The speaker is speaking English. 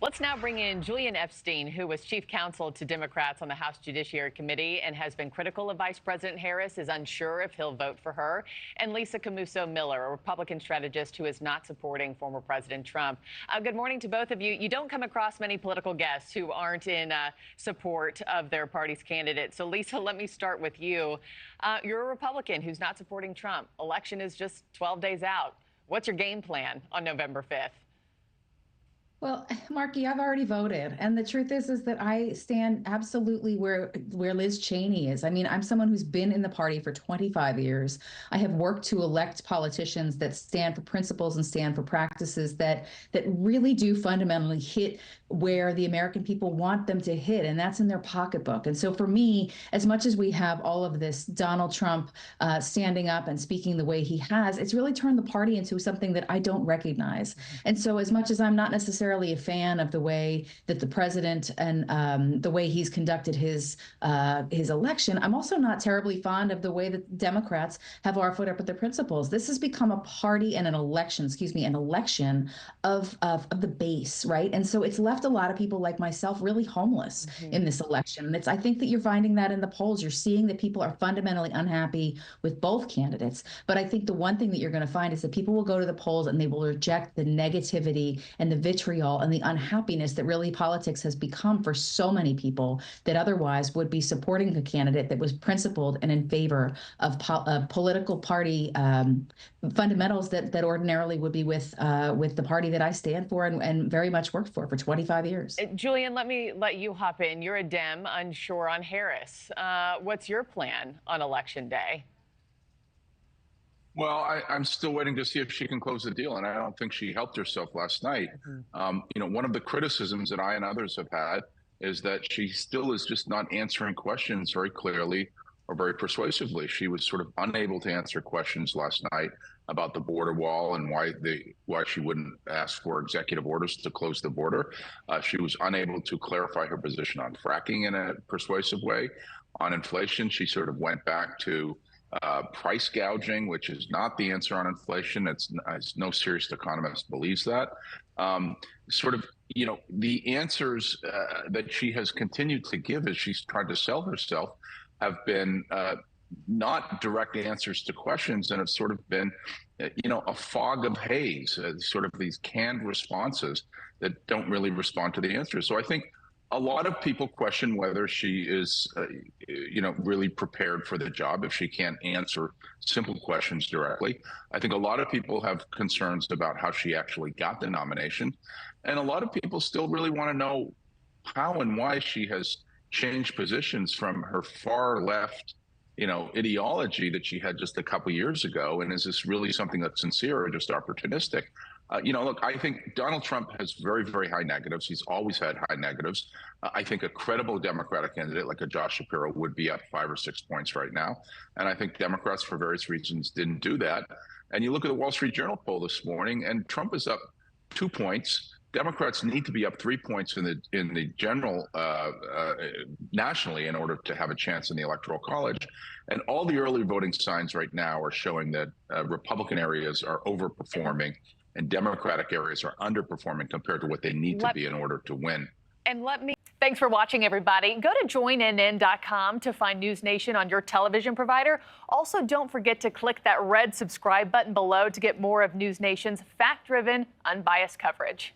Let's now bring in Julian Epstein, who was chief counsel to Democrats on the House Judiciary Committee and has been critical of Vice President Harris, is unsure if he'll vote for her, and Lisa Camooso Miller, a Republican strategist who is not supporting former President Trump. Good morning to both of you. You don't come across many political guests who aren't in support of their party's candidate. So, Lisa, let me start with you. You're a Republican who's not supporting Trump. Election is just 12 days out. What's your game plan on November 5th? Well, Markie, I've already voted. And the truth is that I stand absolutely where Liz Cheney is. I mean, I'm someone who's been in the party for 25 years. I have worked to elect politicians that stand for principles and stand for practices that really do fundamentally hit where the American people want them to hit, and that's in their pocketbook. And so for me, as much as we have all of this Donald Trump standing up and speaking the way he has, it's really turned the party into something that I don't recognize. And so as much as I'm not necessarily a fan of the way that the president and the way he's conducted his election, I'm also not terribly fond of the way that Democrats have our foot up with their principles. This has become a party and an election of the base, right? And so it's left a lot of people like myself really homeless in this election. And I think that you're finding that in the polls. You're seeing that people are fundamentally unhappy with both candidates. But I think the one thing that you're going to find is that people will go to the polls and they will reject the negativity and the vitriol and the unhappiness that really politics has become for so many people that otherwise would be supporting a candidate that was principled and in favor of political party fundamentals that ordinarily would be with the party that I stand for and very much worked for 25 years. Julian, let you hop in. You're a Dem, unsure on Harris. What's your plan on Election Day? Well, I'm still waiting to see if she can close the deal, and I don't think she helped herself last night. One of the criticisms that I and others have had is that she still is just not answering questions very clearly or very persuasively. She was sort of unable to answer questions last night about the border wall and why she wouldn't ask for executive orders to close the border. She was unable to clarify her position on fracking in a persuasive way. On inflation, she sort of went back to price gouging, which is not the answer on inflation. It's no serious economist believes that. The answers that she has continued to give as she's tried to sell herself have been not direct answers to questions and have sort of been, a fog of haze, sort of these canned responses that don't really respond to the answers. So I think a lot of people question whether she is, really prepared for the job if she can't answer simple questions directly. I think a lot of people have concerns about how she actually got the nomination. And a lot of people still really want to know how and why she has changed positions from her far left, ideology that she had just a couple years ago. And is this really something that's sincere or just opportunistic? Look, I think Donald Trump has very, very high negatives. He's always had high negatives. I think a credible Democratic candidate like a Josh Shapiro would be up 5 or 6 points right now. And I think Democrats, for various reasons, didn't do that. And you look at the Wall Street Journal poll this morning, and Trump is up 2 points. Democrats need to be up 3 points in the general nationally in order to have a chance in the Electoral College. And all the early voting signs right now are showing that Republican areas are overperforming and Democratic areas are underperforming compared to what they need to be in order to win. Thanks for watching, everybody. Go to joinnn.com to find NewsNation on your television provider. Also, don't forget to click that red subscribe button below to get more of NewsNation's fact-driven, unbiased coverage.